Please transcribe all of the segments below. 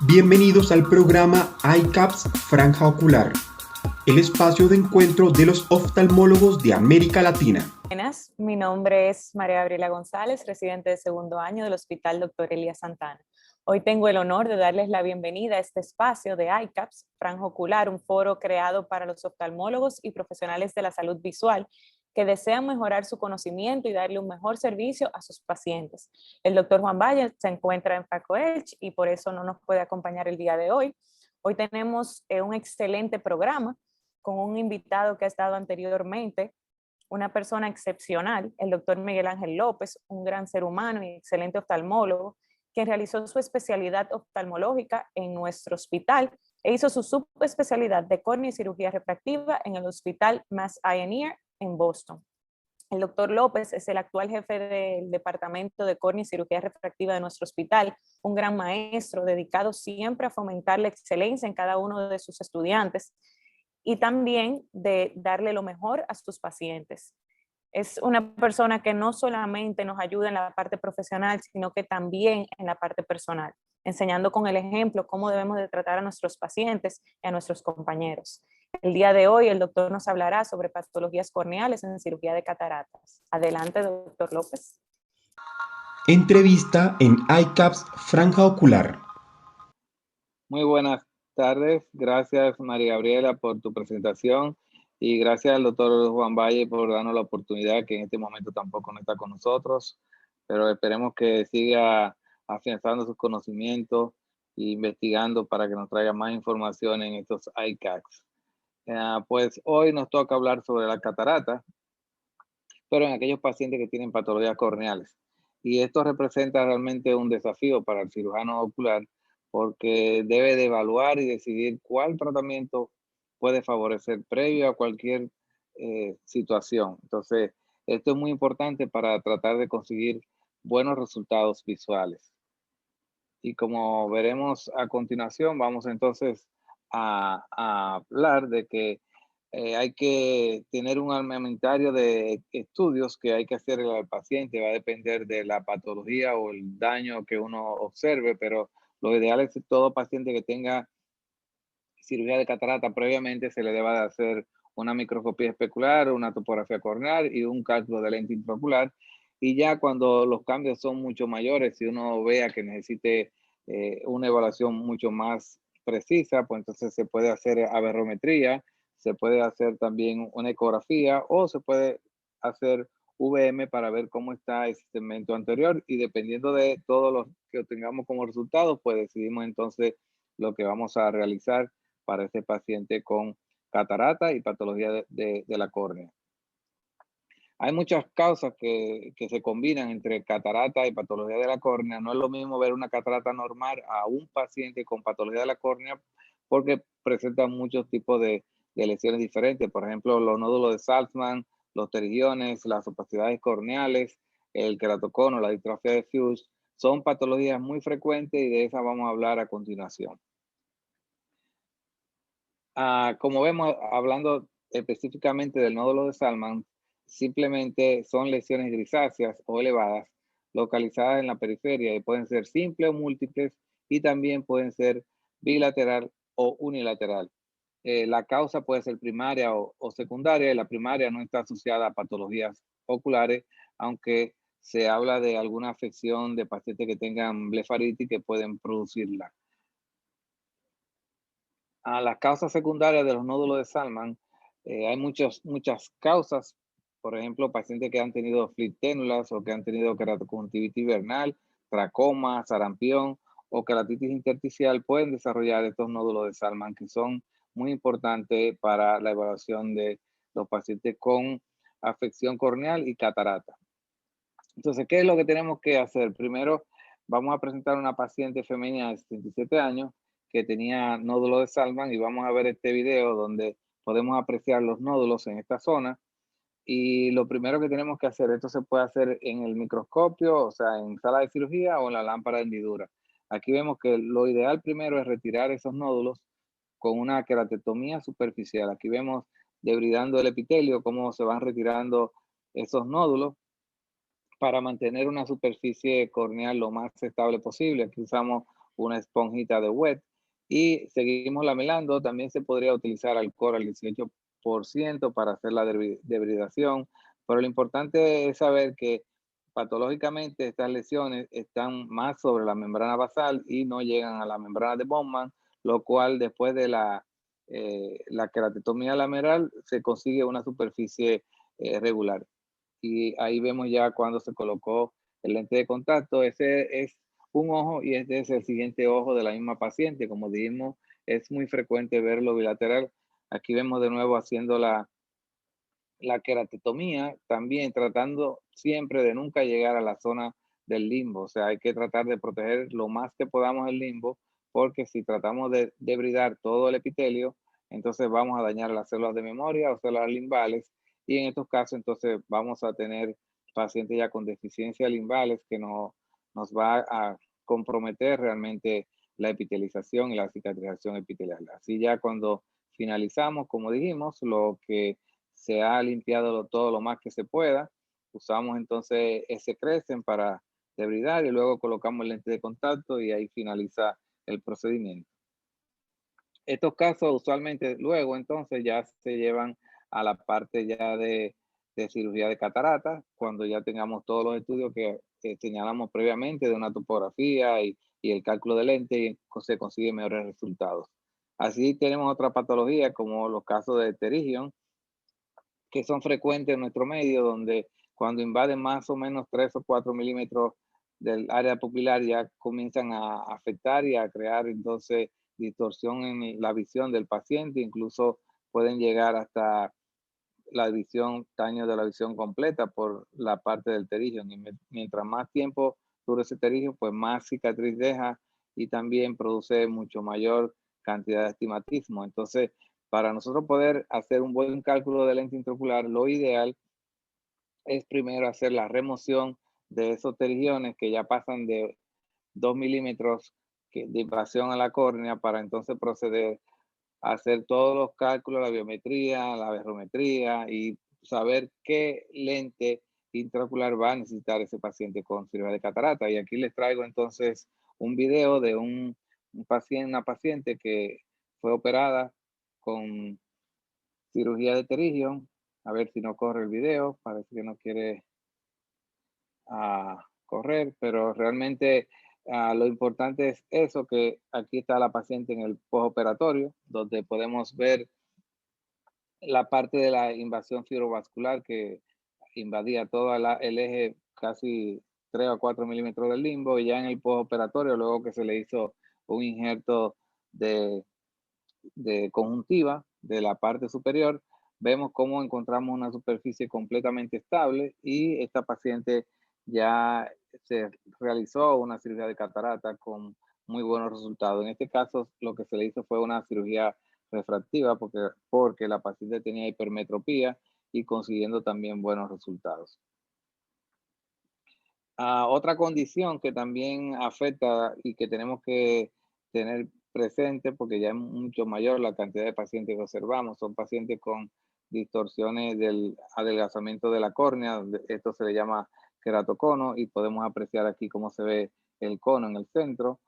Bienvenidos al programa iCaps Franja Ocular, el espacio de encuentro de los oftalmólogos de América Latina. Buenas, mi nombre es María Gabriela González, residente de segundo año del Hospital Dr. Elías Santana. Hoy tengo el honor de darles la bienvenida a este espacio de iCaps Franja Ocular, un foro creado para los oftalmólogos y profesionales de la salud visual que desean mejorar su conocimiento y darle un mejor servicio a sus pacientes. El doctor Juan Valle se encuentra en Paco Elch y por eso no nos puede acompañar el día de hoy. Hoy tenemos un excelente programa con un invitado que ha estado anteriormente, una persona excepcional, el doctor Miguel Ángel López, un gran ser humano y excelente oftalmólogo, quien realizó su especialidad oftalmológica en nuestro hospital e hizo su subespecialidad de córnea y cirugía refractiva en el Hospital Mass Eye and Ear en Boston. El doctor López es el actual jefe del Departamento de Córnea y Cirugía Refractiva de nuestro hospital, un gran maestro dedicado siempre a fomentar la excelencia en cada uno de sus estudiantes y también de darle lo mejor a sus pacientes. Es una persona que no solamente nos ayuda en la parte profesional, sino que también en la parte personal, enseñando con el ejemplo cómo debemos de tratar a nuestros pacientes y a nuestros compañeros. El día de hoy el doctor nos hablará sobre patologías corneales en cirugía de cataratas. Adelante, doctor López. Entrevista en iCaps Franja Ocular. Muy buenas tardes. Gracias, María Gabriela, por tu presentación y gracias al doctor Juan Valle por darnos la oportunidad, que en este momento tampoco no está con nosotros, pero esperemos que siga afianzando sus conocimientos e investigando para que nos traiga más información en estos iCaps. Pues hoy nos toca hablar sobre la catarata, pero en aquellos pacientes que tienen patologías corneales. Y esto representa realmente un desafío para el cirujano ocular, porque debe de evaluar y decidir cuál tratamiento puede favorecer previo a cualquier situación. Entonces, esto es muy importante para tratar de conseguir buenos resultados visuales. Y como veremos a continuación, vamos entonces a hablar de que hay que tener un armamentario de estudios que hay que hacer al paciente. Va a depender de la patología o el daño que uno observe, pero lo ideal es que todo paciente que tenga cirugía de catarata previamente se le deba de hacer una microscopía especular, una topografía corneal y un cálculo de lente intraocular. Y ya cuando los cambios son mucho mayores, si uno vea que necesite una evaluación mucho más precisa, pues entonces se puede hacer aberrometría, se puede hacer también una ecografía o se puede hacer VM para ver cómo está ese segmento anterior, y dependiendo de todo lo que obtengamos como resultados, pues decidimos entonces lo que vamos a realizar para este paciente con catarata y patología de la córnea. Hay muchas causas que se combinan entre catarata y patología de la córnea. No es lo mismo ver una catarata normal a un paciente con patología de la córnea, porque presentan muchos tipos de lesiones diferentes. Por ejemplo, los nódulos de Saltzman, los pterigiones, las opacidades corneales, el queratocono, la distrofia de Fuchs, son patologías muy frecuentes y de esas vamos a hablar a continuación. Como vemos, hablando específicamente del nódulo de Saltzman, simplemente son lesiones grisáceas o elevadas localizadas en la periferia y pueden ser simples o múltiples, y también pueden ser bilateral o unilateral. La causa puede ser primaria o secundaria, y la primaria no está asociada a patologías oculares, aunque se habla de alguna afección de pacientes que tengan blefaritis que pueden producirla. A las causas secundarias de los nódulos de Saltzman, hay muchas causas. Por ejemplo, pacientes que han tenido fliténulas o que han tenido keratoconjuntivitis vernal, tracoma, sarampión o queratitis intersticial pueden desarrollar estos nódulos de Saltzman, que son muy importantes para la evaluación de los pacientes con afección corneal y catarata. Entonces, ¿qué es lo que tenemos que hacer? Primero, vamos a presentar una paciente femenina de 77 años que tenía nódulos de Saltzman, y vamos a ver este video donde podemos apreciar los nódulos en esta zona. Y lo primero que tenemos que hacer, esto se puede hacer en el microscopio, o sea, en sala de cirugía o en la lámpara de hendidura. Aquí vemos que lo ideal primero es retirar esos nódulos con una queratektomía superficial. Aquí vemos, debridando el epitelio, cómo se van retirando esos nódulos para mantener una superficie corneal lo más estable posible. Aquí usamos una esponjita de wet y seguimos lamelando. También se podría utilizar alcohol al 18% para hacer la debridación, pero lo importante es saber que patológicamente estas lesiones están más sobre la membrana basal y no llegan a la membrana de Bowman, lo cual después de la queratetomía lameral se consigue una superficie regular. Y ahí vemos ya cuando se colocó el lente de contacto. Ese es un ojo y este es el siguiente ojo de la misma paciente. Como dijimos, es muy frecuente verlo bilateral. Aquí vemos de nuevo haciendo la queratetomía, también tratando siempre de nunca llegar a la zona del limbo. O sea, hay que tratar de proteger lo más que podamos el limbo, porque si tratamos de debridar todo el epitelio, entonces vamos a dañar las células de memoria o células limbales, y en estos casos entonces vamos a tener pacientes ya con deficiencia limbales que nos va a comprometer realmente la epitelización y la cicatrización epitelial. Así ya cuando finalizamos, como dijimos, lo que se ha limpiado todo lo más que se pueda. Usamos entonces ese Crescent para debridar y luego colocamos el lente de contacto y ahí finaliza el procedimiento. Estos casos usualmente luego entonces ya se llevan a la parte ya de cirugía de catarata, cuando ya tengamos todos los estudios que señalamos previamente de una topografía y el cálculo de lente, y se consiguen mejores resultados. Así tenemos otra patología como los casos de pterigion, que son frecuentes en nuestro medio, donde cuando invaden más o menos 3 o 4 milímetros del área pupilar ya comienzan a afectar y a crear entonces distorsión en la visión del paciente, incluso pueden llegar hasta la visión, daño de la visión completa por la parte del pterigion. Y mientras más tiempo dure ese pterigion, pues más cicatriz deja y también produce mucho mayor cantidad de astigmatismo. Entonces, para nosotros poder hacer un buen cálculo de lente intraocular, lo ideal es primero hacer la remoción de esos pterigiones que ya pasan de 2 milímetros de invasión a la córnea, para entonces proceder a hacer todos los cálculos, la biometría, la aberrometría y saber qué lente intraocular va a necesitar ese paciente con cirugía de catarata. Y aquí les traigo entonces un video de una paciente que fue operada con cirugía de pterigion. A ver si no corre el video, parece que no quiere correr, pero realmente lo importante es eso, que aquí está la paciente en el postoperatorio, donde podemos ver la parte de la invasión fibrovascular que invadía todo el eje, casi 3 o 4 milímetros del limbo, y ya en el postoperatorio, luego que se le hizo un injerto de conjuntiva de la parte superior, vemos cómo encontramos una superficie completamente estable, y esta paciente ya se realizó una cirugía de catarata con muy buenos resultados. En este caso, lo que se le hizo fue una cirugía refractiva porque la paciente tenía hipermetropía y consiguiendo también buenos resultados. Otra condición que también afecta y que tenemos que tener presente, porque ya es mucho mayor la cantidad de pacientes que observamos, son pacientes con distorsiones del adelgazamiento de la córnea. Esto se le llama queratocono, y podemos apreciar aquí cómo se ve el cono en el centro.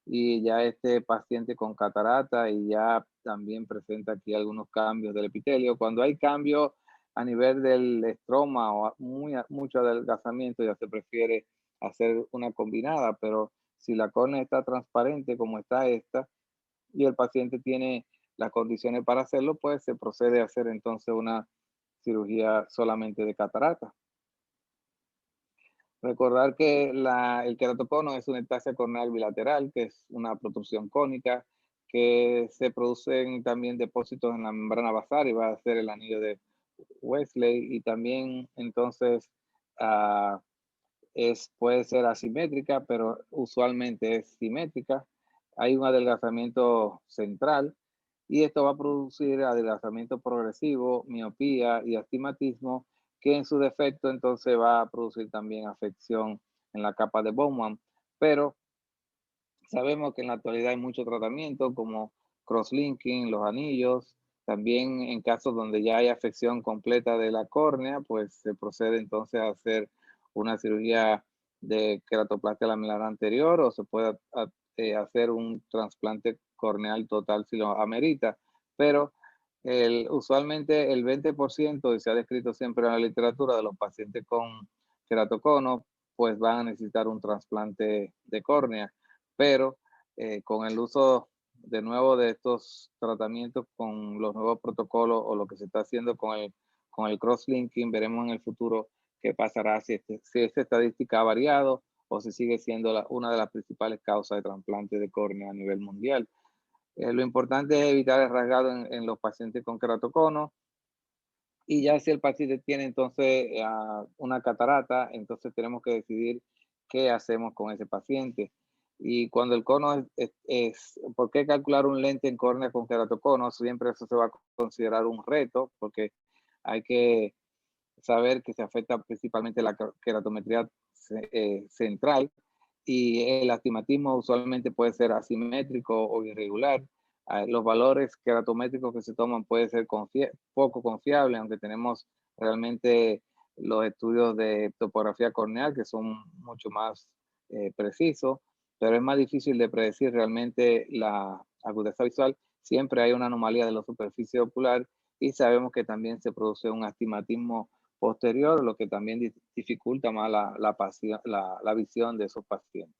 Y ya este paciente con catarata y ya también presenta aquí algunos cambios del epitelio. Cuando hay cambios a nivel del estroma o mucho adelgazamiento, ya se prefiere hacer una combinada, pero si la córnea está transparente como está esta y el paciente tiene las condiciones para hacerlo, pues se procede a hacer entonces una cirugía solamente de catarata. Recordar que el queratocono es una ectasia corneal bilateral, que es una protrusión cónica, que se producen también depósitos en la membrana basal, y va a ser el anillo de Wesley, y también entonces puede ser asimétrica, pero usualmente es simétrica. Hay un adelgazamiento central, y esto va a producir adelgazamiento progresivo, miopía y astigmatismo, que en su defecto entonces va a producir también afección en la capa de Bowman. Pero sabemos que en la actualidad hay mucho tratamiento como crosslinking, los anillos. También en casos donde ya hay afección completa de la córnea, pues se procede entonces a hacer una cirugía de queratoplastia lamelar anterior, o se puede hacer un trasplante corneal total si lo amerita, pero usualmente el 20%, y se ha descrito siempre en la literatura, de los pacientes con queratocono, pues van a necesitar un trasplante de córnea, pero con el uso de nuevo de estos tratamientos, con los nuevos protocolos o lo que se está haciendo con el cross-linking, veremos en el futuro qué pasará si esta estadística ha variado o si sigue siendo una de las principales causas de trasplante de córnea a nivel mundial. Lo importante es evitar el rasgado en los pacientes con queratocono, y ya si el paciente tiene entonces una catarata, entonces tenemos que decidir qué hacemos con ese paciente. Y cuando el cono ¿por qué calcular un lente en córnea con queratocono? Siempre eso se va a considerar un reto, porque hay que saber que se afecta principalmente la queratometría central, y el astigmatismo usualmente puede ser asimétrico o irregular. Los valores queratométricos que se toman pueden ser poco confiables, aunque tenemos realmente los estudios de topografía corneal que son mucho más precisos, pero es más difícil de predecir realmente la agudeza visual. Siempre hay una anomalía de la superficie ocular y sabemos que también se produce un astigmatismo posterior, lo que también dificulta más la visión de esos pacientes.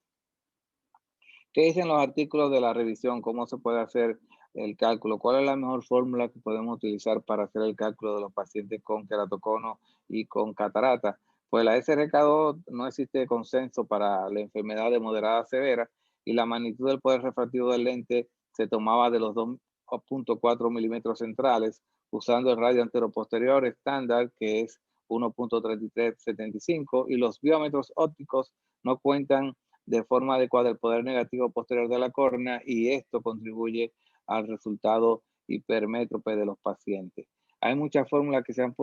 ¿Qué dicen los artículos de la revisión? ¿Cómo se puede hacer el cálculo? ¿Cuál es la mejor fórmula que podemos utilizar para hacer el cálculo de los pacientes con queratocono y con catarata? Pues la SRK2 no existe consenso para la enfermedad de moderada a severa, y la magnitud del poder refractivo del lente se tomaba de los 2.4 milímetros centrales, usando el radio anteroposterior estándar, que es 1.3375, y los biómetros ópticos no cuentan de forma adecuada el poder negativo posterior de la córnea, y esto contribuye al resultado hipermétrope de los pacientes. Hay muchas fórmulas que se han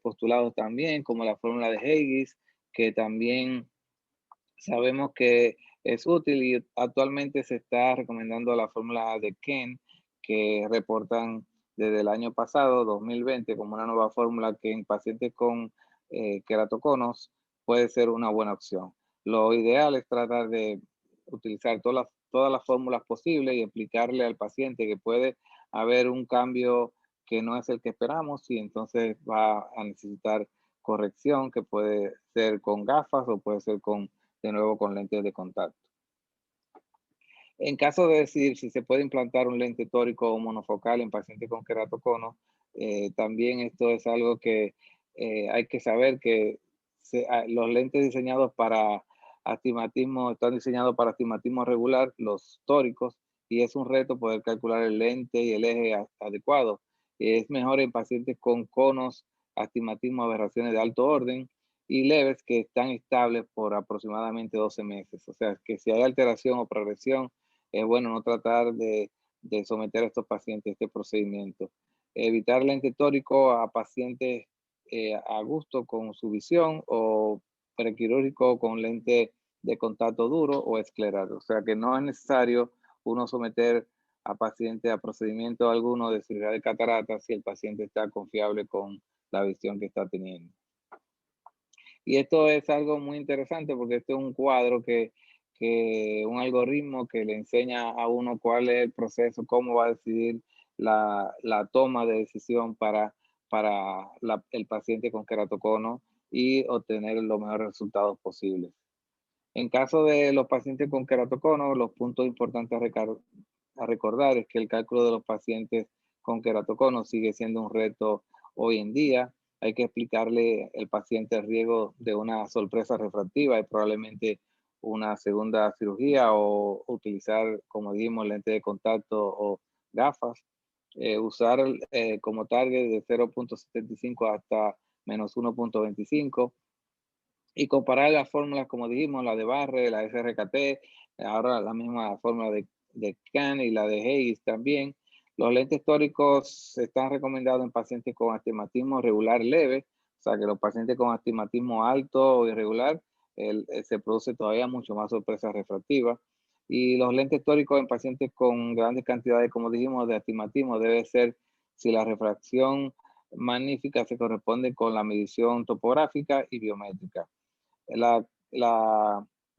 postulado también, como la fórmula de Haigis, que también sabemos que es útil, y actualmente se está recomendando la fórmula de Ken, que reportan desde el año pasado, 2020, como una nueva fórmula que en pacientes con queratoconos puede ser una buena opción. Lo ideal es tratar de utilizar todas las fórmulas posibles y explicarle al paciente que puede haber un cambio que no es el que esperamos, y entonces va a necesitar corrección, que puede ser con gafas o puede ser de nuevo con lentes de contacto. En caso de decidir si se puede implantar un lente tórico o monofocal en pacientes con queratocono, también esto es algo que hay que saber que los lentes diseñados para astigmatismo están diseñados para astigmatismo regular, los tóricos, y es un reto poder calcular el lente y el eje adecuado. Es mejor en pacientes con conos, astigmatismo, aberraciones de alto orden y leves, que están estables por aproximadamente 12 meses. O sea, que si hay alteración o progresión, es bueno no tratar de someter a estos pacientes a este procedimiento. Evitar lente tórico a pacientes a gusto con su visión, o prequirúrgico con lente de contacto duro o esclerado. O sea que no es necesario uno someter a pacientes a procedimiento alguno de cirugía de catarata si el paciente está confiable con la visión que está teniendo. Y esto es algo muy interesante, porque este es un cuadro un algoritmo que le enseña a uno cuál es el proceso, cómo va a decidir la toma de decisión para el paciente con queratocono y obtener los mejores resultados posibles. En caso de los pacientes con queratocono, los puntos importantes a recordar es que el cálculo de los pacientes con queratocono sigue siendo un reto hoy en día. Hay que explicarle al paciente el riesgo de una sorpresa refractiva y probablemente una segunda cirugía, o utilizar, como dijimos, lente de contacto o gafas. Usar como target de 0.75 hasta menos 1.25, y comparar las fórmulas, como dijimos, la de Barre, la de SRKT, ahora la misma fórmula de Kahn y la de Haigis también. Los lentes tóricos están recomendados en pacientes con astigmatismo regular leve, o sea que los pacientes con astigmatismo alto o irregular se produce todavía mucho más sorpresa refractiva. Y los lentes tóricos en pacientes con grandes cantidades, como dijimos, de astigmatismo debe ser si la refracción magnífica se corresponde con la medición topográfica y biométrica. La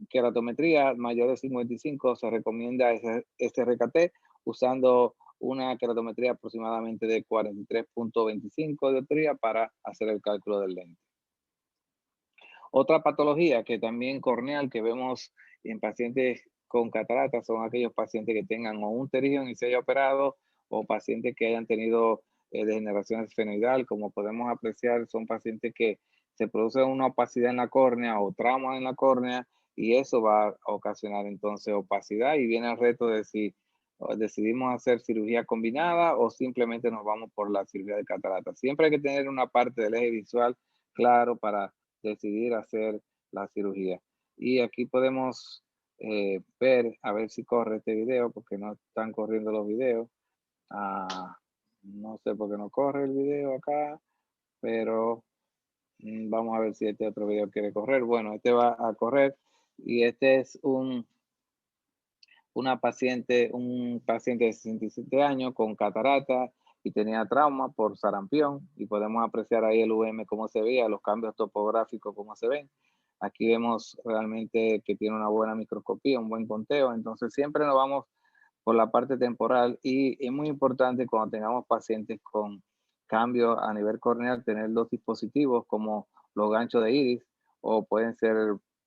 queratometría mayor de 55 se recomienda SRKT usando una queratometría aproximadamente de 43.25 dioptría para hacer el cálculo del lente. Otra patología que también corneal que vemos en pacientes con cataratas son aquellos pacientes que tengan o un pterigión y se haya operado o pacientes que hayan tenido degeneración esfenoidal. Como podemos apreciar, son pacientes que se produce una opacidad en la córnea o trauma en la córnea y eso va a ocasionar entonces opacidad y viene el reto de si decidimos hacer cirugía combinada o simplemente nos vamos por la cirugía de catarata. Siempre hay que tener una parte del eje visual claro para decidir hacer la cirugía. Y aquí podemos ver, a ver si corre este video, porque no están corriendo los videos. No sé por qué no corre el video acá, pero vamos a ver si este otro video quiere correr. Bueno, este va a correr y este es un paciente de 67 años con catarata y tenía trauma por sarampión y podemos apreciar ahí el UM cómo se veía, los cambios topográficos cómo se ven. Aquí vemos realmente que tiene una buena microscopía, un buen conteo, entonces siempre nos vamos por la parte temporal y es muy importante cuando tengamos pacientes con cambios a nivel corneal tener los dispositivos como los ganchos de iris o pueden ser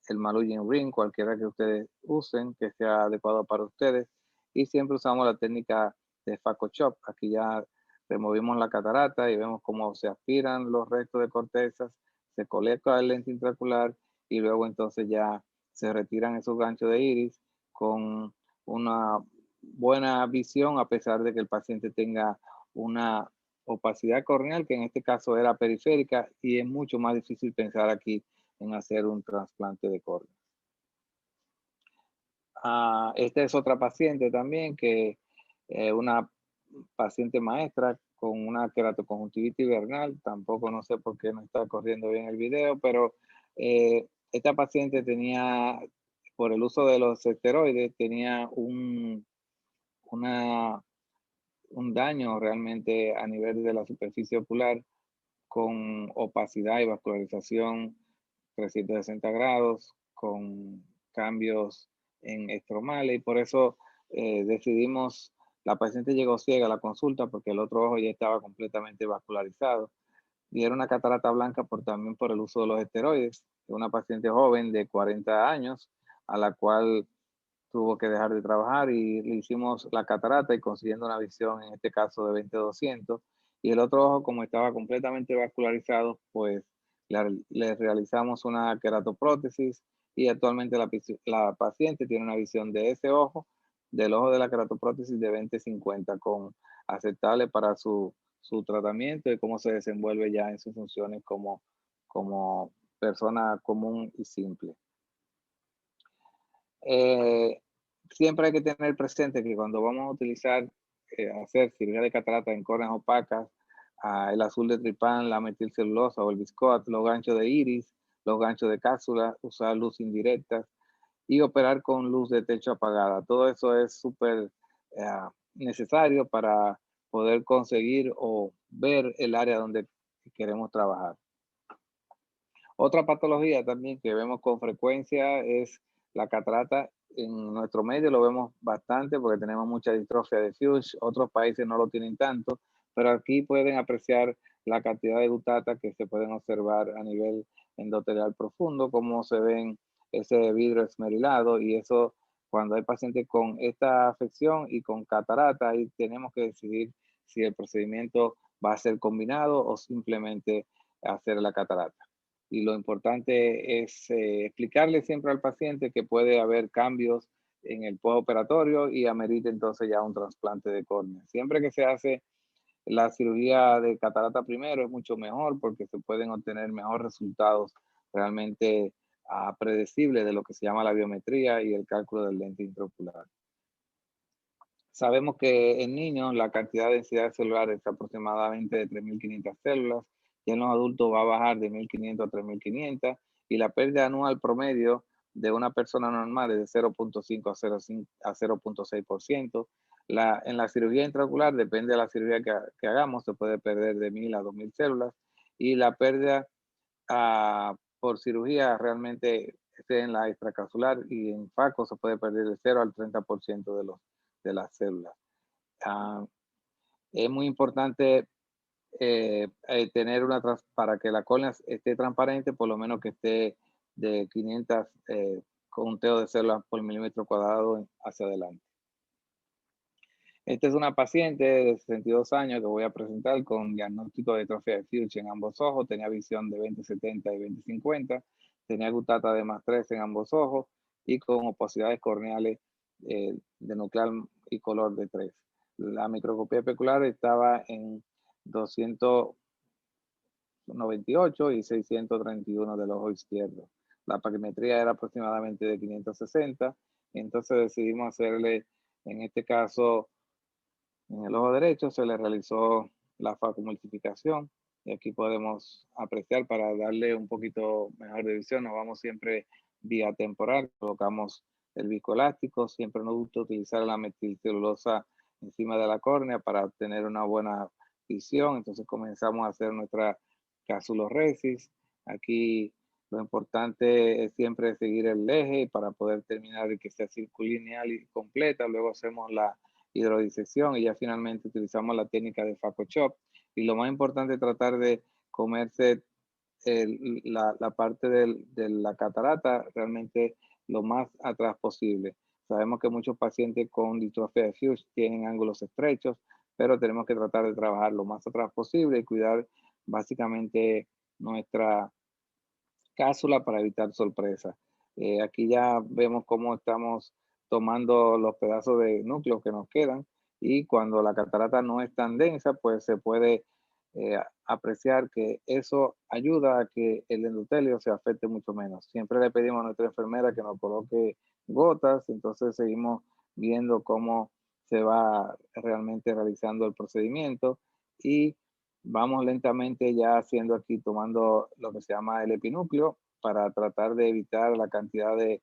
el Malugian Ring, cualquiera que ustedes usen, que sea adecuado para ustedes. Y siempre usamos la técnica de Phaco-Chop. Aquí ya removimos la catarata y vemos cómo se aspiran los restos de cortezas, se colecta el lente intraocular y luego entonces ya se retiran esos ganchos de iris con una buena visión a pesar de que el paciente tenga una opacidad corneal que en este caso era periférica y es mucho más difícil pensar aquí en hacer un trasplante de córnea. Esta es otra paciente también que una paciente maestra con una queratoconjuntivitis vernal, tampoco no sé por qué no está corriendo bien el video, pero esta paciente tenía, por el uso de los esteroides, tenía un daño realmente a nivel de la superficie ocular con opacidad y vascularización 360 grados, con cambios en estromales y por eso decidimos, la paciente llegó ciega a la consulta porque el otro ojo ya estaba completamente vascularizado y era una catarata blanca también por el uso de los esteroides. Una paciente joven de 40 años a la cual tuvo que dejar de trabajar y le hicimos la catarata y consiguiendo una visión, en este caso de 20/200. Y el otro ojo, como estaba completamente vascularizado, pues le realizamos una queratoprótesis y actualmente la paciente tiene una visión de ese ojo, del ojo de la queratoprótesis de 20/50, con aceptable para su tratamiento y cómo se desenvuelve ya en sus funciones como persona común y simple. Siempre hay que tener presente que cuando vamos a utilizar, hacer cirugía de catarata en córneas opacas, el azul de tripán, la metilcelulosa o el Viscoat, los ganchos de iris, los ganchos de cápsula, usar luz indirecta y operar con luz de techo apagada. Todo eso es súper necesario para poder conseguir o ver el área donde queremos trabajar. Otra patología también que vemos con frecuencia es la catarata. En nuestro medio lo vemos bastante porque tenemos mucha distrofia de Fuchs. Otros países no lo tienen tanto, pero aquí pueden apreciar la cantidad de gutata que se pueden observar a nivel endotelial profundo, cómo se ven ese vidrio esmerilado y eso cuando hay pacientes con esta afección y con catarata, ahí tenemos que decidir si el procedimiento va a ser combinado o simplemente hacer la catarata. Y lo importante es explicarle siempre al paciente que puede haber cambios en el postoperatorio y amerita entonces ya un trasplante de córnea. Siempre que se hace la cirugía de catarata primero es mucho mejor porque se pueden obtener mejores resultados realmente predecibles de lo que se llama la biometría y el cálculo del lente intraocular. Sabemos que en niños la cantidad de densidad celular es aproximadamente de 3.500 células y en los adultos va a bajar de 1.500 a 3.500 y la pérdida anual promedio de una persona normal es de 0.5 a 0.6%. En la cirugía intraocular, depende de la cirugía que hagamos, se puede perder de 1.000 a 2.000 células y la pérdida por cirugía realmente en la extracapsular, y en FACO se puede perder de 0 al 30% de las células. Es muy importante tener para que la córnea esté transparente, por lo menos que esté de 500 conteo de células por milímetro cuadrado hacia adelante. Esta es una paciente de 62 años que voy a presentar con diagnóstico de atrofia de Fuchs en ambos ojos. Tenía visión de 20/70 y 20/50. Tenía gutata de +3 en ambos ojos y con opacidades corneales de nuclear y color de 3. La microscopía especular estaba en 298 y 631 del ojo izquierdo. La paquimetría era aproximadamente de 560. Entonces decidimos hacerle, en este caso, en el ojo derecho se le realizó la facomultiplicación, y aquí podemos apreciar, para darle un poquito mejor de visión, nos vamos siempre vía temporal, colocamos el viscoelástico, siempre nos gusta utilizar la metilcelulosa encima de la córnea para obtener una buena visión. Entonces comenzamos a hacer nuestra casuloresis. Aquí lo importante es siempre seguir el eje para poder terminar y que sea circulineal y completa. Luego hacemos la hidrodisección y ya finalmente utilizamos la técnica de FacoChop. Y lo más importante es tratar de comerse la parte de la catarata realmente lo más atrás posible. Sabemos que muchos pacientes con distrofia de Fuchs tienen ángulos estrechos, pero tenemos que tratar de trabajar lo más atrás posible y cuidar básicamente nuestra cápsula para evitar sorpresas. Aquí ya vemos cómo estamos tomando los pedazos de núcleo que nos quedan, y cuando la catarata no es tan densa, pues se puede apreciar que eso ayuda a que el endotelio se afecte mucho menos. Siempre le pedimos a nuestra enfermera que nos coloque gotas, entonces seguimos viendo cómo se va realmente realizando el procedimiento, y vamos lentamente ya haciendo aquí, tomando lo que se llama el epinúcleo para tratar de evitar la cantidad de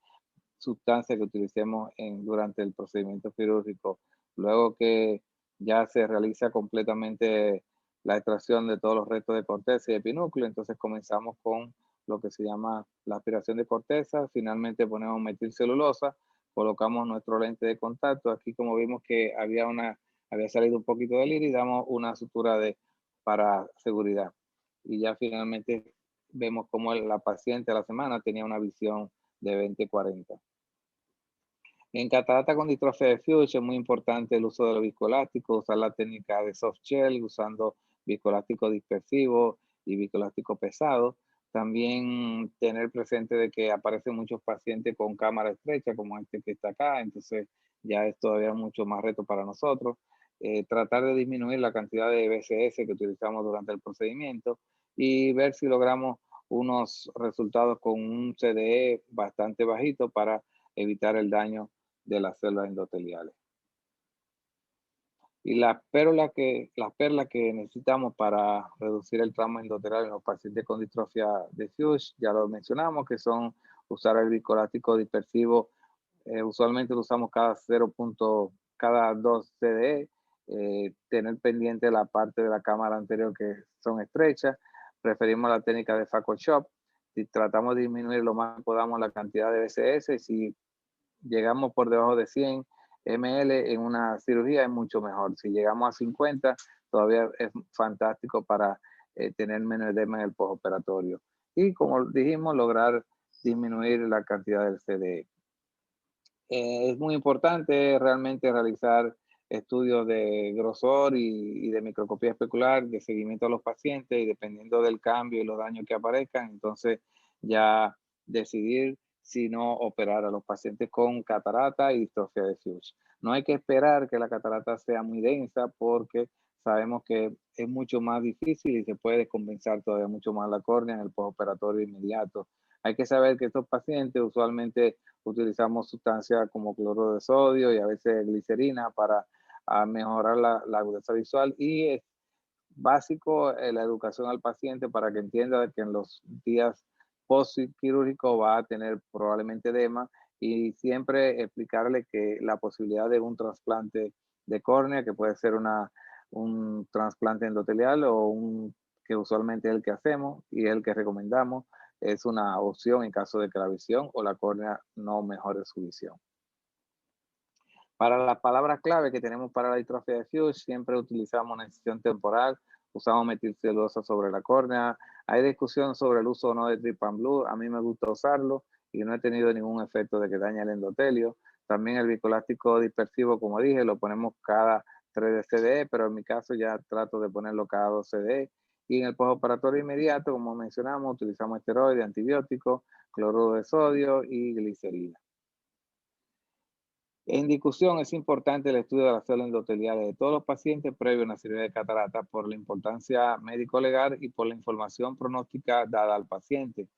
sustancia que utilicemos durante el procedimiento quirúrgico. Luego que ya se realiza completamente la extracción de todos los restos de corteza y epinúcleo, entonces comenzamos con lo que se llama la aspiración de corteza. Finalmente ponemos metilcelulosa, colocamos nuestro lente de contacto. Aquí, como vimos que había salido un poquito del iris, damos una sutura para seguridad. Y ya finalmente vemos como la paciente a la semana tenía una visión de 20/40. En catarata con distrofia de Fuchs es muy importante el uso de los viscoelásticos, usar la técnica de soft shell, usando viscoelástico dispersivo y viscoelástico pesado. También tener presente de que aparecen muchos pacientes con cámara estrecha, como este que está acá, entonces ya es todavía mucho más reto para nosotros. Tratar de disminuir la cantidad de BCS que utilizamos durante el procedimiento y ver si logramos unos resultados con un CDE bastante bajito para evitar el daño de las células endoteliales. Y las perlas que necesitamos para reducir el trauma endotelial en los pacientes con distrofia de Fuchs, ya lo mencionamos, que son usar el viscoelástico dispersivo. Usualmente lo usamos cada 2 CDE, tener pendiente la parte de la cámara anterior que son estrechas. Preferimos la técnica de FacoChop. Si tratamos de disminuir lo más que podamos la cantidad de BCS, si llegamos por debajo de 100 ml en una cirugía es mucho mejor. Si llegamos a 50, todavía es fantástico para tener menos edema en el postoperatorio. Y como dijimos, lograr disminuir la cantidad del CDE. Es muy importante realmente realizar estudios de grosor y de microscopía especular, de seguimiento a los pacientes, y dependiendo del cambio y los daños que aparezcan, entonces ya decidir si no operar a los pacientes con catarata y distrofia de Fuchs. No hay que esperar que la catarata sea muy densa, porque sabemos que es mucho más difícil y se puede descompensar todavía mucho más la córnea en el postoperatorio inmediato. Hay que saber que estos pacientes usualmente utilizamos sustancias como cloruro de sodio y a veces glicerina para mejorar la agudeza visual, y es básico la educación al paciente para que entienda que en los días post-quirúrgicos va a tener probablemente edema, y siempre explicarle que la posibilidad de un trasplante de córnea, que puede ser un trasplante endotelial que usualmente es el que hacemos y es el que recomendamos, es una opción en caso de que la visión o la córnea no mejore su visión. Para las palabras clave que tenemos para la distrofia de Fuchs, siempre utilizamos una incisión temporal, usamos metilcelulosa sobre la córnea. Hay discusión sobre el uso o no de Trypan Blue. A mí me gusta usarlo y no he tenido ningún efecto de que dañe el endotelio. También el viscoelástico dispersivo, como dije, lo ponemos cada 3 de CDE, pero en mi caso ya trato de ponerlo cada 2 CDE. Y en el postoperatorio inmediato, como mencionamos, utilizamos esteroides, antibióticos, cloruro de sodio y glicerina. En discusión es importante el estudio de las células endoteliales de todos los pacientes previo a una cirugía de catarata por la importancia médico-legal y por la información pronóstica dada al paciente.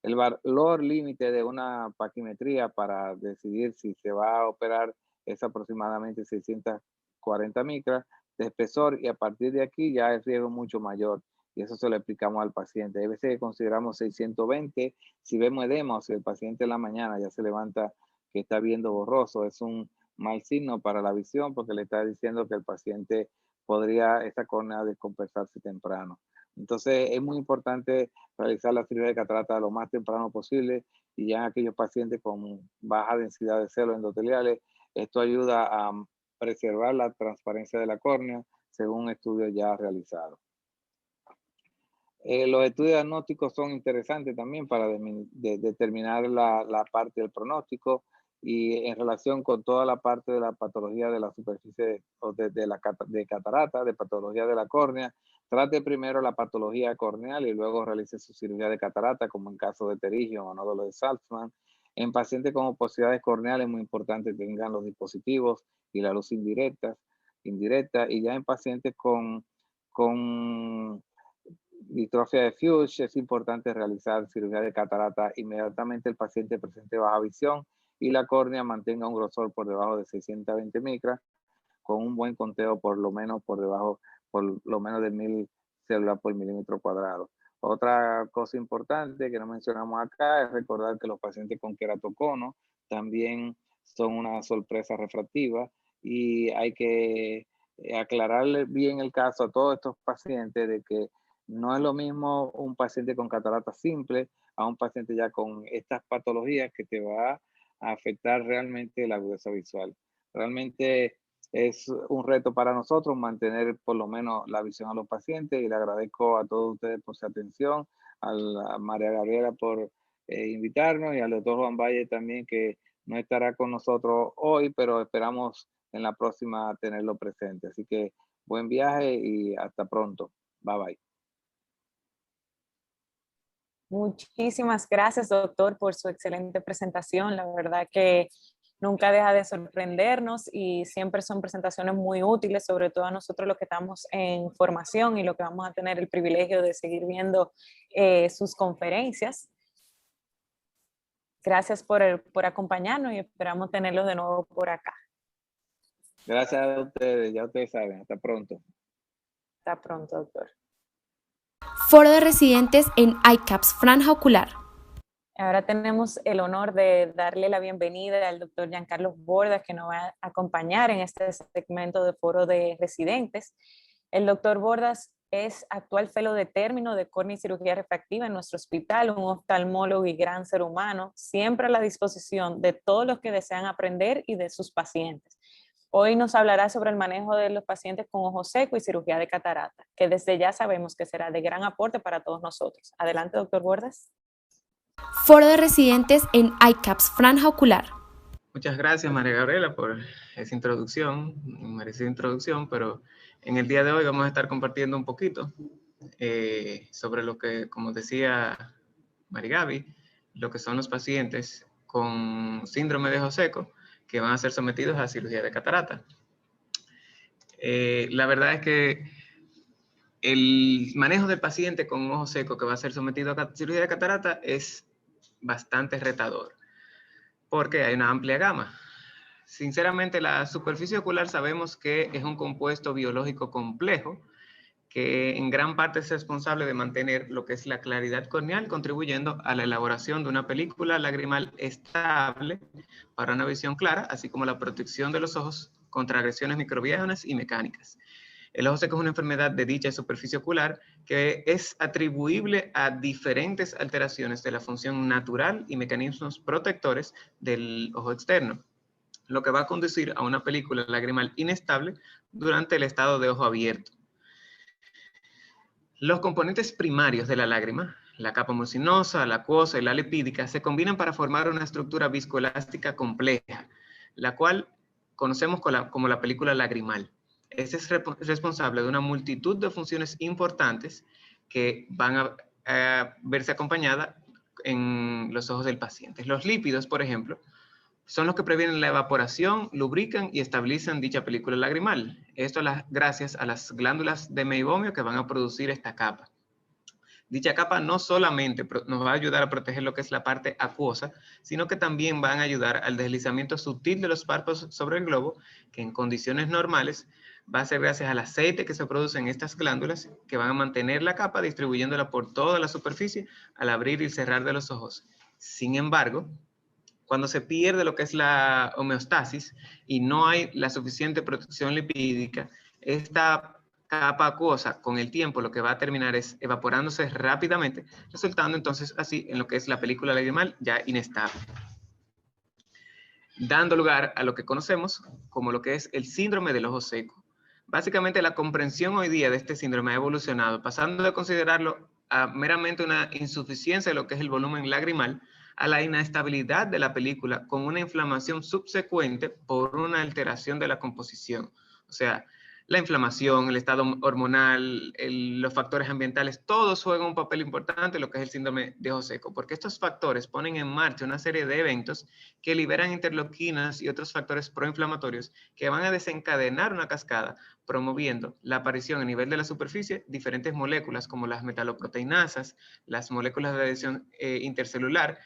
El valor límite de una paquimetría para decidir si se va a operar es aproximadamente 640 micras de espesor y a partir de aquí ya el riesgo es mucho mayor y eso se lo explicamos al paciente. Hay veces que consideramos 620 si vemos edema o si el paciente en la mañana ya se levanta que está viendo borroso, es un mal signo para la visión porque le está diciendo que el paciente podría esta córnea descompensarse temprano. Entonces es muy importante realizar la cirugía de catarata lo más temprano posible y ya en aquellos pacientes con baja densidad de células endoteliales, esto ayuda a preservar la transparencia de la córnea según estudios ya realizados. Los estudios diagnósticos son interesantes también para determinar la parte del pronóstico y en relación con toda la parte de la patología de la superficie de catarata, de patología de la córnea. Trate primero la patología corneal y luego realice su cirugía de catarata, como en caso de pterygium o nódulo de Saltzman. En pacientes con opacidades corneales es muy importante que tengan los dispositivos y la luz indirecta, y ya en pacientes con distrofia de Fuchs es importante realizar cirugía de catarata inmediatamente el paciente presente baja visión y la córnea mantenga un grosor por debajo de 620 micras con un buen conteo por lo menos de 1000 células por milímetro cuadrado. Otra cosa importante que no mencionamos acá es recordar que los pacientes con queratocono también son una sorpresa refractiva y hay que aclararle bien el caso a todos estos pacientes de que no es lo mismo un paciente con catarata simple a un paciente ya con estas patologías que te va a afectar realmente la agudeza visual. Realmente es un reto para nosotros mantener por lo menos la visión a los pacientes y le agradezco a todos ustedes por su atención, a María Gabriela por invitarnos y al doctor Juan Valle también que no estará con nosotros hoy, pero esperamos en la próxima tenerlo presente. Así que buen viaje y hasta pronto. Bye bye. Muchísimas gracias, doctor, por su excelente presentación. La verdad que nunca deja de sorprendernos y siempre son presentaciones muy útiles, sobre todo a nosotros los que estamos en formación y los que vamos a tener el privilegio de seguir viendo sus conferencias. Gracias por acompañarnos y esperamos tenerlos de nuevo por acá. Gracias a ustedes, ya ustedes saben. Hasta pronto. Hasta pronto, doctor. Foro de residentes en ICAPS Franja Ocular. Ahora tenemos el honor de darle la bienvenida al doctor Giancarlo Bordas, que nos va a acompañar en este segmento de Foro de Residentes. El doctor Bordas es actual fellow de término de córnea y cirugía refractiva en nuestro hospital, un oftalmólogo y gran ser humano, siempre a la disposición de todos los que desean aprender y de sus pacientes. Hoy nos hablará sobre el manejo de los pacientes con ojo seco y cirugía de catarata, que desde ya sabemos que será de gran aporte para todos nosotros. Adelante, doctor Bordas. Foro de residentes en ICAPS Franja Ocular. Muchas gracias, María Gabriela, por esa introducción, merecida introducción, pero en el día de hoy vamos a estar compartiendo un poquito sobre lo que, como decía María Gaby, lo que son los pacientes con síndrome de ojo seco que van a ser sometidos a cirugía de catarata. La verdad es que el manejo del paciente con ojo seco que va a ser sometido a cirugía de catarata es bastante retador, porque hay una amplia gama. Sinceramente, la superficie ocular sabemos que es un compuesto biológico complejo que en gran parte es responsable de mantener lo que es la claridad corneal, contribuyendo a la elaboración de una película lagrimal estable para una visión clara, así como la protección de los ojos contra agresiones microbianas y mecánicas. El ojo seco es una enfermedad de dicha superficie ocular que es atribuible a diferentes alteraciones de la función natural y mecanismos protectores del ojo externo, lo que va a conducir a una película lagrimal inestable durante el estado de ojo abierto. Los componentes primarios de la lágrima, la capa mucinosa, la acuosa y la lipídica, se combinan para formar una estructura viscoelástica compleja, la cual conocemos como la película lagrimal. Este es responsable de una multitud de funciones importantes que van a verse acompañadas en los ojos del paciente. Los lípidos, por ejemplo, son los que previenen la evaporación, lubrican y estabilizan dicha película lagrimal. Esto gracias a las glándulas de meibomio que van a producir esta capa. Dicha capa no solamente nos va a ayudar a proteger lo que es la parte acuosa, sino que también van a ayudar al deslizamiento sutil de los párpados sobre el globo, que en condiciones normales va a ser gracias al aceite que se produce en estas glándulas, que van a mantener la capa distribuyéndola por toda la superficie al abrir y cerrar de los ojos. Sin embargo, cuando se pierde lo que es la homeostasis y no hay la suficiente protección lipídica, esta capa acuosa con el tiempo lo que va a terminar es evaporándose rápidamente, resultando entonces así en lo que es la película lagrimal ya inestable, dando lugar a lo que conocemos como lo que es el síndrome del ojo seco. Básicamente la comprensión hoy día de este síndrome ha evolucionado, pasando de considerarlo a meramente una insuficiencia de lo que es el volumen lagrimal, a la inestabilidad de la película con una inflamación subsecuente por una alteración de la composición. O sea, la inflamación, el estado hormonal, los factores ambientales, todos juegan un papel importante en lo que es el síndrome de ojo seco, porque estos factores ponen en marcha una serie de eventos que liberan interleuquinas y otros factores proinflamatorios que van a desencadenar una cascada, promoviendo la aparición a nivel de la superficie de diferentes moléculas como las metaloproteinasas, las moléculas de adhesión intercelular,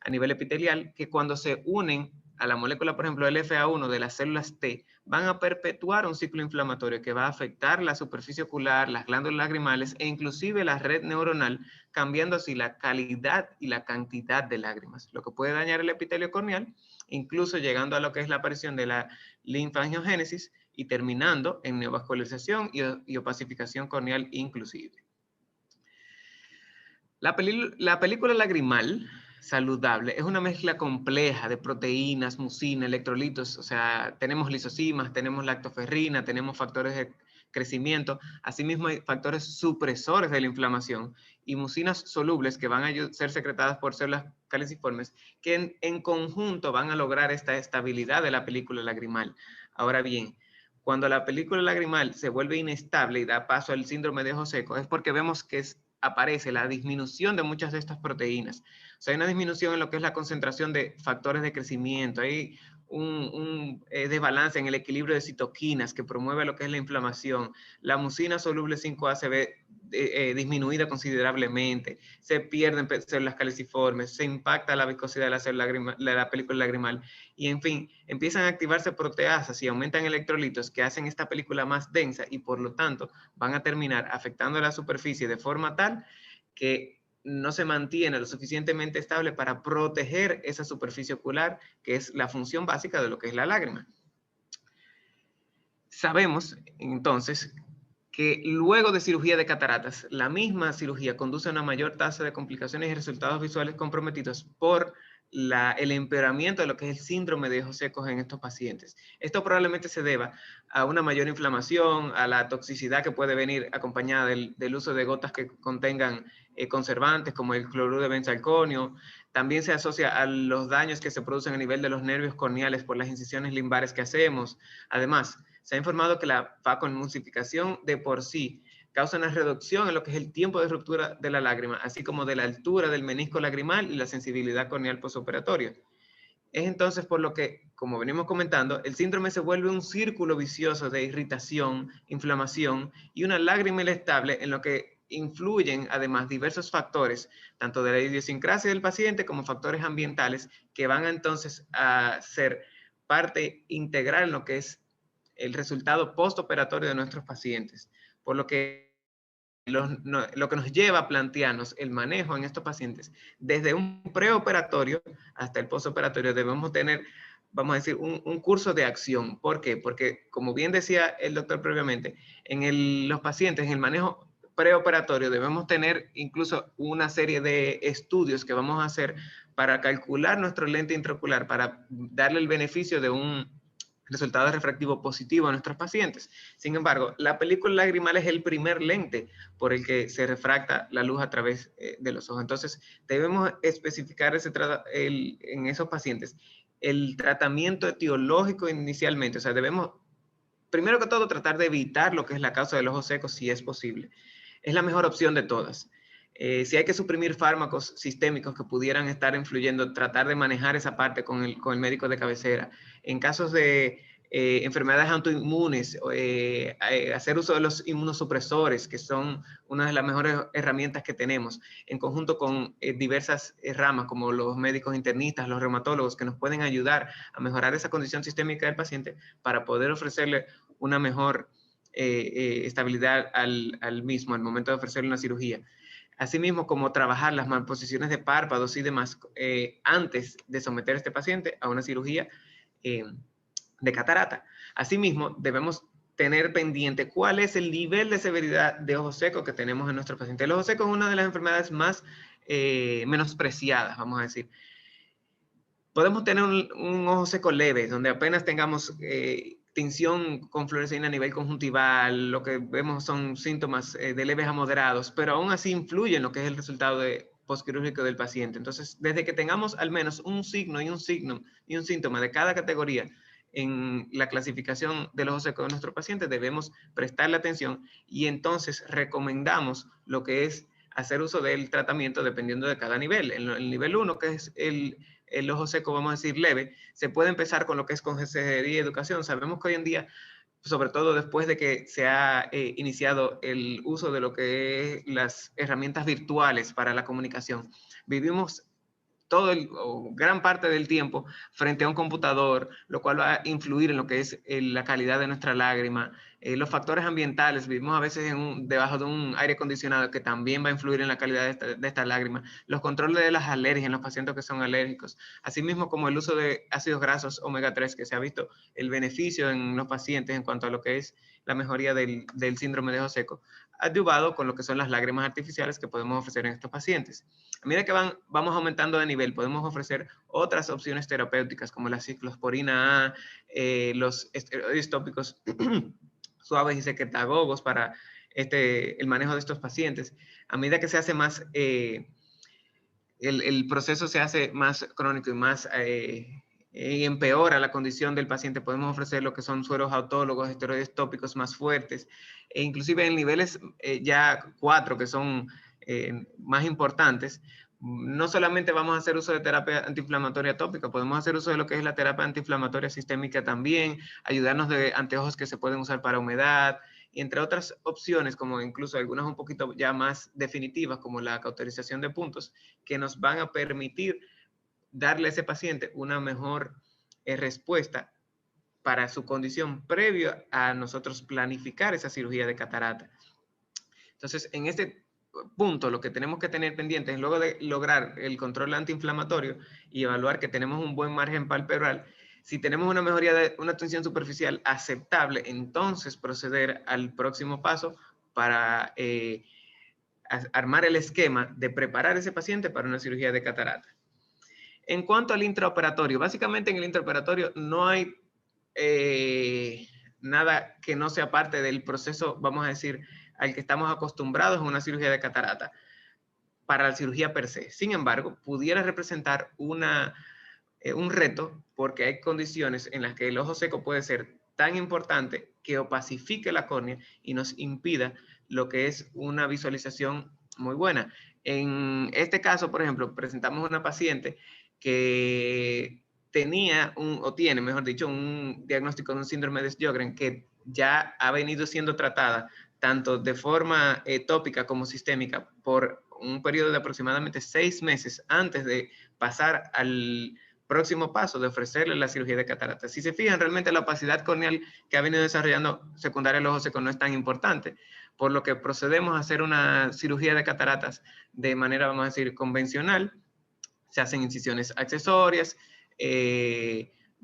a nivel epitelial, que cuando se unen a la molécula, por ejemplo, LFA1 de las células T, van a perpetuar un ciclo inflamatorio que va a afectar la superficie ocular, las glándulas lagrimales e inclusive la red neuronal, cambiando así la calidad y la cantidad de lágrimas, lo que puede dañar el epitelio corneal, incluso llegando a lo que es la aparición de la linfangiogénesis y terminando en neovascularización y opacificación corneal inclusive. La película lagrimal saludable es una mezcla compleja de proteínas, mucina, electrolitos, o sea, tenemos lisosimas, tenemos lactoferrina, tenemos factores de crecimiento, asimismo hay factores supresores de la inflamación y mucinas solubles que van a ser secretadas por células caliciformes que en conjunto van a lograr esta estabilidad de la película lagrimal. Ahora bien, cuando la película lagrimal se vuelve inestable y da paso al síndrome de ojo seco, es porque vemos que aparece la disminución de muchas de estas proteínas. O sea, hay una disminución en lo que es la concentración de factores de crecimiento, hay un desbalance en el equilibrio de citoquinas que promueve lo que es la inflamación. La mucina soluble 5A se ve disminuida considerablemente, se pierden células caliciformes, se impacta la viscosidad de la película lagrimal y en fin, empiezan a activarse proteasas y aumentan electrolitos que hacen esta película más densa y por lo tanto van a terminar afectando la superficie de forma tal que no se mantiene lo suficientemente estable para proteger esa superficie ocular, que es la función básica de lo que es la lágrima. Sabemos, entonces, que luego de cirugía de cataratas, la misma cirugía conduce a una mayor tasa de complicaciones y resultados visuales comprometidos por el empeoramiento de lo que es el síndrome de ojos secos en estos pacientes. Esto probablemente se deba a una mayor inflamación, a la toxicidad que puede venir acompañada del uso de gotas que contengan conservantes como el cloruro de benzalconio. También se asocia a los daños que se producen a nivel de los nervios corneales por las incisiones limbares que hacemos. Además, se ha informado que la vacoemulsificación de por sí causa una reducción en lo que es el tiempo de ruptura de la lágrima, así como de la altura del menisco lagrimal y la sensibilidad corneal postoperatoria. Es entonces por lo que, como venimos comentando, el síndrome se vuelve un círculo vicioso de irritación, inflamación y una lágrima inestable en lo que influyen además diversos factores, tanto de la idiosincrasia del paciente como factores ambientales que van entonces a ser parte integral en lo que es el resultado postoperatorio de nuestros pacientes. Por lo que lo que nos lleva a plantearnos el manejo en estos pacientes, desde un preoperatorio hasta el postoperatorio, debemos tener vamos a decir, un curso de acción. ¿Por qué? Porque, como bien decía el doctor previamente, en los pacientes, en el manejo preoperatorio, debemos tener incluso una serie de estudios que vamos a hacer para calcular nuestro lente intraocular, para darle el beneficio de un resultado refractivo positivo a nuestros pacientes. Sin embargo, la película lagrimal es el primer lente por el que se refracta la luz a través de los ojos. Entonces, debemos especificar en esos pacientes el tratamiento etiológico inicialmente. O sea, debemos, primero que todo, tratar de evitar lo que es la causa del ojo seco si es posible. Es la mejor opción de todas. Si hay que suprimir fármacos sistémicos que pudieran estar influyendo, tratar de manejar esa parte con el médico de cabecera. En casos de enfermedades autoinmunes, hacer uso de los inmunosupresores, que son una de las mejores herramientas que tenemos, en conjunto con diversas ramas, como los médicos internistas, los reumatólogos, que nos pueden ayudar a mejorar esa condición sistémica del paciente para poder ofrecerle una mejor estabilidad al mismo al momento de ofrecerle una cirugía. Asimismo, como trabajar las malposiciones de párpados y demás antes de someter a este paciente a una cirugía de catarata. Asimismo, debemos tener pendiente cuál es el nivel de severidad de ojo seco que tenemos en nuestro paciente. El ojo seco es una de las enfermedades más menospreciadas, vamos a decir. Podemos tener un ojo seco leve, donde apenas tengamos tinción con fluoresceína a nivel conjuntival, lo que vemos son síntomas de leves a moderados, pero aún así influye en lo que es el resultado postquirúrgico del paciente. Entonces, desde que tengamos al menos un signo y un síntoma de cada categoría en la clasificación del ojo seco de nuestro paciente, debemos prestarle atención y entonces recomendamos lo que es hacer uso del tratamiento dependiendo de cada nivel. En el nivel 1, que es el ojo seco, vamos a decir, leve, se puede empezar con lo que es consejería y educación. Sabemos que hoy en día, sobre todo después de que se ha iniciado el uso de lo que es las herramientas virtuales para la comunicación, vivimos gran parte del tiempo frente a un computador, lo cual va a influir en lo que es la calidad de nuestra lágrima. Los factores ambientales, vivimos a veces debajo de un aire acondicionado que también va a influir en la calidad de esta lágrima. Los controles de las alergias en los pacientes que son alérgicos, asimismo como el uso de ácidos grasos omega 3, que se ha visto el beneficio en los pacientes en cuanto a lo que es la mejoría del síndrome de ojo seco, adyuvado con lo que son las lágrimas artificiales que podemos ofrecer en estos pacientes. A medida que vamos aumentando de nivel, podemos ofrecer otras opciones terapéuticas como la ciclosporina A, los esteroides tópicos suaves y secretagogos para el manejo de estos pacientes. A medida que se hace más, el proceso se hace más crónico y más y empeora la condición del paciente, podemos ofrecer lo que son sueros autólogos, esteroides tópicos más fuertes, e inclusive en niveles ya 4, que son más importantes. No solamente vamos a hacer uso de terapia antiinflamatoria tópica, podemos hacer uso de lo que es la terapia antiinflamatoria sistémica también, ayudarnos de anteojos que se pueden usar para humedad, y entre otras opciones, como incluso algunas un poquito ya más definitivas, como la cauterización de puntos, que nos van a permitir darle a ese paciente una mejor respuesta para su condición previo a nosotros planificar esa cirugía de catarata. Entonces, en este punto, lo que tenemos que tener pendiente es, luego de lograr el control antiinflamatorio y evaluar que tenemos un buen margen palpebral, si tenemos una mejoría de una tensión superficial aceptable, entonces proceder al próximo paso para armar el esquema de preparar a ese paciente para una cirugía de catarata. En cuanto al intraoperatorio, básicamente en el intraoperatorio no hay nada que no sea parte del proceso, vamos a decir, al que estamos acostumbrados en una cirugía de catarata para la cirugía per se. Sin embargo, pudiera representar un reto, porque hay condiciones en las que el ojo seco puede ser tan importante que opacifique la córnea y nos impida lo que es una visualización muy buena. En este caso, por ejemplo, presentamos una paciente que tiene, mejor dicho, un diagnóstico de un síndrome de Sjögren que ya ha venido siendo tratada tanto de forma tópica como sistémica por un periodo de aproximadamente 6 meses antes de pasar al próximo paso de ofrecerle la cirugía de catarata. Si se fijan, realmente la opacidad corneal que ha venido desarrollando secundaria al ojo seco no es tan importante, por lo que procedemos a hacer una cirugía de cataratas de manera, vamos a decir, convencional. Se hacen incisiones accesorias,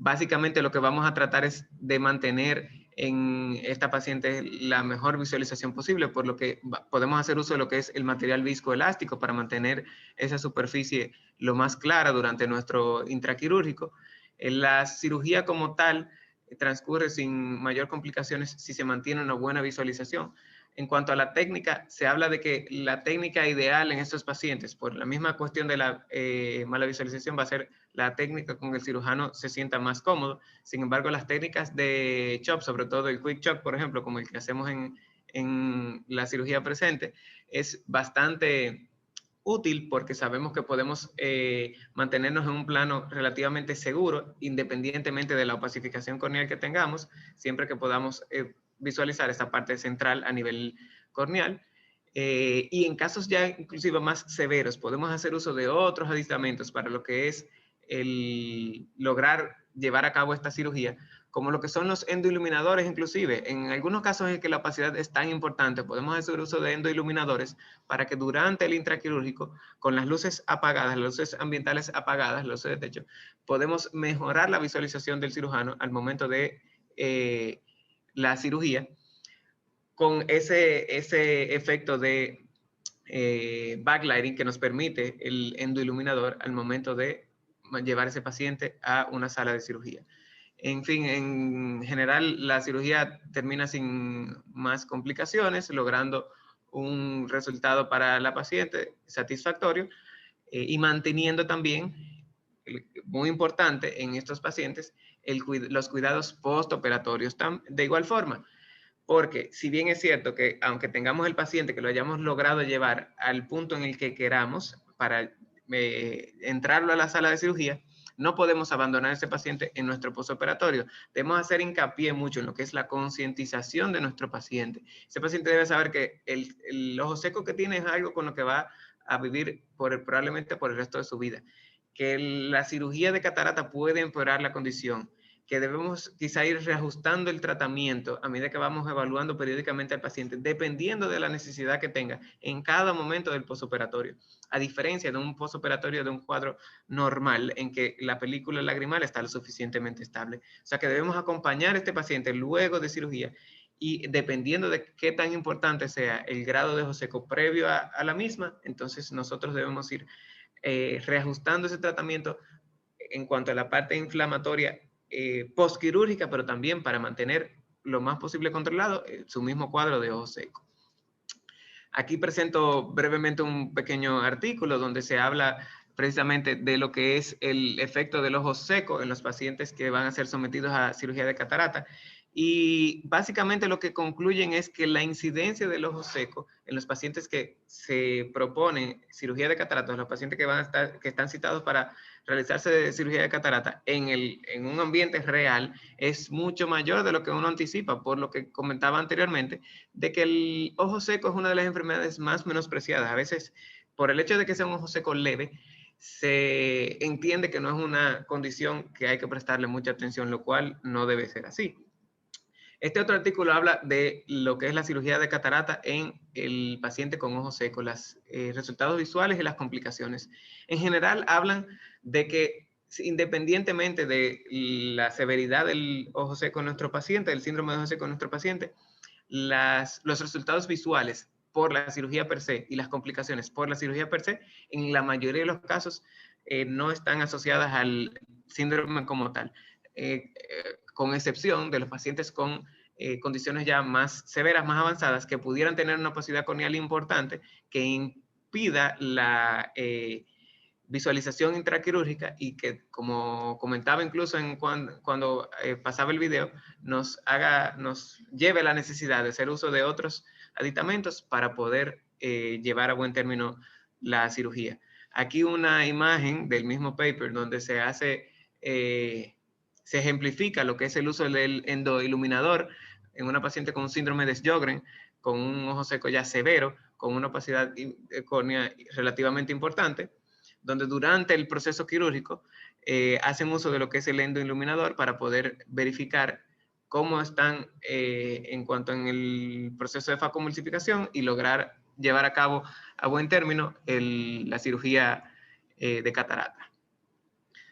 Básicamente lo que vamos a tratar es de mantener en esta paciente la mejor visualización posible, por lo que podemos hacer uso de lo que es el material viscoelástico para mantener esa superficie lo más clara durante nuestro intraquirúrgico. La cirugía como tal transcurre sin mayor complicaciones si se mantiene una buena visualización. En cuanto a la técnica, se habla de que la técnica ideal en estos pacientes, por la misma cuestión de la mala visualización, va a ser la técnica con que el cirujano se sienta más cómodo. Sin embargo, las técnicas de chop, sobre todo el quick chop, por ejemplo, como el que hacemos en la cirugía presente, es bastante útil porque sabemos que podemos mantenernos en un plano relativamente seguro, independientemente de la opacificación corneal que tengamos, siempre que podamos visualizar esta parte central a nivel corneal. Y en casos ya inclusive más severos, podemos hacer uso de otros aditamentos para lo que es el lograr llevar a cabo esta cirugía, como lo que son los endoiluminadores inclusive. En algunos casos en que la opacidad es tan importante, podemos hacer uso de endoiluminadores para que durante el intraquirúrgico, con las luces apagadas, las luces ambientales apagadas, las luces de techo, podemos mejorar la visualización del cirujano al momento de la cirugía, con ese efecto de backlighting que nos permite el endoiluminador al momento de llevar ese paciente a una sala de cirugía. En fin, en general la cirugía termina sin más complicaciones, logrando un resultado para la paciente satisfactorio y manteniendo también, muy importante en estos pacientes, los cuidados postoperatorios de igual forma. Porque si bien es cierto que aunque tengamos el paciente que lo hayamos logrado llevar al punto en el que queramos para entrarlo a la sala de cirugía, no podemos abandonar a ese paciente en nuestro postoperatorio. Debemos hacer hincapié mucho en lo que es la concientización de nuestro paciente. Ese paciente debe saber que el ojo seco que tiene es algo con lo que va a vivir probablemente por el resto de su vida. Que la cirugía de catarata puede empeorar la condición, que debemos quizá ir reajustando el tratamiento a medida que vamos evaluando periódicamente al paciente, dependiendo de la necesidad que tenga en cada momento del postoperatorio. A diferencia de un postoperatorio de un cuadro normal en que la película lagrimal está lo suficientemente estable. O sea que debemos acompañar a este paciente luego de cirugía y dependiendo de qué tan importante sea el grado de ojo seco previo a la misma, entonces nosotros debemos ir reajustando ese tratamiento en cuanto a la parte inflamatoria postquirúrgica, pero también para mantener lo más posible controlado su mismo cuadro de ojo seco. Aquí presento brevemente un pequeño artículo donde se habla precisamente de lo que es el efecto del ojo seco en los pacientes que van a ser sometidos a cirugía de catarata. Y básicamente lo que concluyen es que la incidencia del ojo seco en los pacientes que se proponen cirugía de catarata, los pacientes que están citados para realizarse cirugía de catarata en un ambiente real es mucho mayor de lo que uno anticipa, por lo que comentaba anteriormente, de que el ojo seco es una de las enfermedades más menospreciadas. A veces, por el hecho de que sea un ojo seco leve, se entiende que no es una condición que hay que prestarle mucha atención, lo cual no debe ser así. Este otro artículo habla de lo que es la cirugía de catarata en el paciente con ojo seco, los resultados visuales y las complicaciones. En general hablan de que independientemente de la severidad del ojo seco en nuestro paciente, del síndrome de ojo seco en nuestro paciente, los resultados visuales por la cirugía per se y las complicaciones por la cirugía per se, en la mayoría de los casos no están asociadas al síndrome como tal. Con excepción de los pacientes con condiciones ya más severas, más avanzadas, que pudieran tener una opacidad corneal importante que impida la visualización intraquirúrgica y que, como comentaba incluso cuando pasaba el video, nos lleve a la necesidad de hacer uso de otros aditamentos para poder llevar a buen término la cirugía. Aquí una imagen del mismo paper donde se ejemplifica lo que es el uso del endoiluminador en una paciente con un síndrome de Sjögren, con un ojo seco ya severo, con una opacidad córnea relativamente importante, donde durante el proceso quirúrgico hacen uso de lo que es el endoiluminador para poder verificar cómo están en cuanto en el proceso de facomulsificación y lograr llevar a cabo a buen término la cirugía de catarata.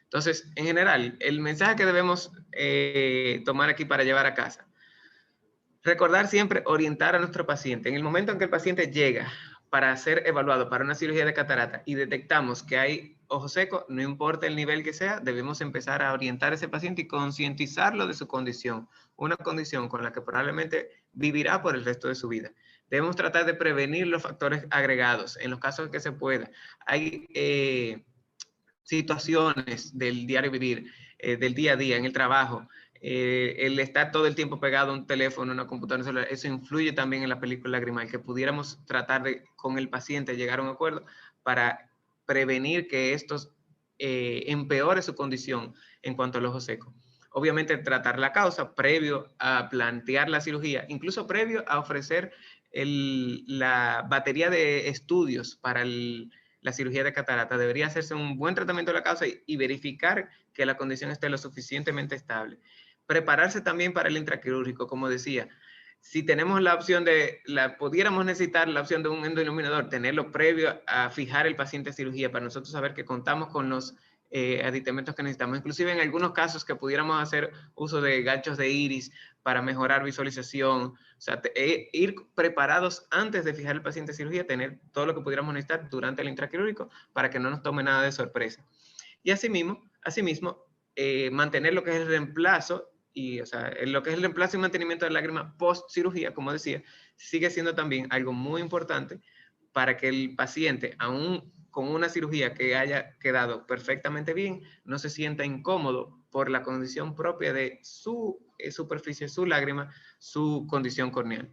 Entonces, en general, el mensaje que debemos tomar aquí para llevar a casa: recordar siempre orientar a nuestro paciente. En el momento en que el paciente llega para ser evaluado para una cirugía de catarata y detectamos que hay ojo seco, no importa el nivel que sea, debemos empezar a orientar a ese paciente y concientizarlo de su condición, una condición con la que probablemente vivirá por el resto de su vida. Debemos tratar de prevenir los factores agregados en los casos que se pueda. Hay situaciones del diario vivir, del día a día, en el trabajo, el estar todo el tiempo pegado a un teléfono, una computadora celular, eso influye también en la película lagrimal, que pudiéramos tratar de, con el paciente, llegar a un acuerdo para prevenir que estos empeore su condición en cuanto al ojo seco. Obviamente tratar la causa previo a plantear la cirugía, incluso previo a ofrecer la batería de estudios para la cirugía de catarata. Debería hacerse un buen tratamiento de la causa y verificar que la condición esté lo suficientemente estable. Prepararse también para el intraquirúrgico, como decía. Si tenemos la opción pudiéramos necesitar la opción de un endoiluminador, tenerlo previo a fijar el paciente a cirugía para nosotros saber que contamos con los aditamentos que necesitamos. Inclusive en algunos casos que pudiéramos hacer uso de ganchos de iris para mejorar visualización. O sea, ir preparados antes de fijar el paciente a cirugía, tener todo lo que pudiéramos necesitar durante el intraquirúrgico para que no nos tome nada de sorpresa. Y asimismo mantener lo que es el reemplazo y, o sea, lo que es el reemplazo y mantenimiento de lágrima post cirugía, como decía, sigue siendo también algo muy importante para que el paciente, aún con una cirugía que haya quedado perfectamente bien, no se sienta incómodo por la condición propia de su superficie, su lágrima, su condición corneal.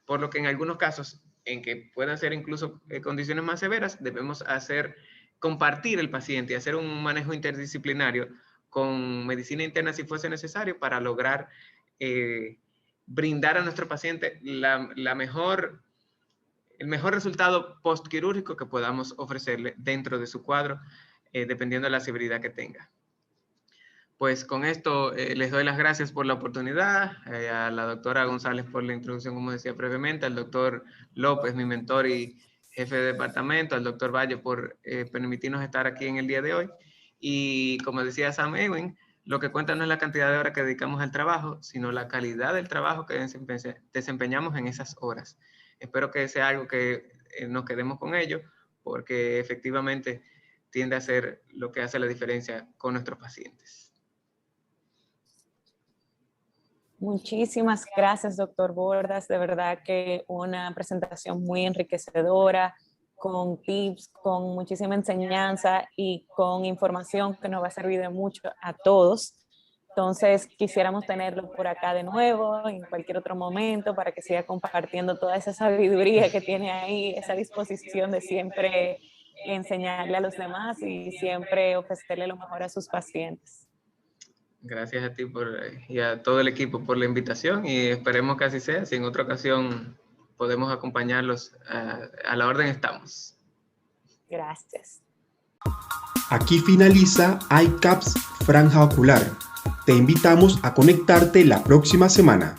Por lo que en algunos casos, en que puedan ser incluso condiciones más severas, debemos compartir el paciente y hacer un manejo interdisciplinario con medicina interna si fuese necesario para lograr brindar a nuestro paciente el mejor resultado postquirúrgico que podamos ofrecerle dentro de su cuadro, dependiendo de la severidad que tenga. Pues con esto les doy las gracias por la oportunidad, a la doctora González por la introducción, como decía previamente, al doctor López, mi mentor y jefe de departamento, al doctor Valle por permitirnos estar aquí en el día de hoy. Y como decía Sam Ewing, lo que cuenta no es la cantidad de horas que dedicamos al trabajo, sino la calidad del trabajo que desempeñamos en esas horas. Espero que sea algo que nos quedemos con ello, porque efectivamente tiende a ser lo que hace la diferencia con nuestros pacientes. Muchísimas gracias, doctor Bordas. De verdad que una presentación muy enriquecedora, con tips, con muchísima enseñanza y con información que nos va a servir de mucho a todos. Entonces, quisiéramos tenerlo por acá de nuevo, en cualquier otro momento, para que siga compartiendo toda esa sabiduría que tiene ahí, esa disposición de siempre enseñarle a los demás y siempre ofrecerle lo mejor a sus pacientes. Gracias a ti y a todo el equipo por la invitación y esperemos que así sea. Si en otra ocasión podemos acompañarlos, a la orden estamos. Gracias. Aquí finaliza iCaps Franja Ocular. Te invitamos a conectarte la próxima semana.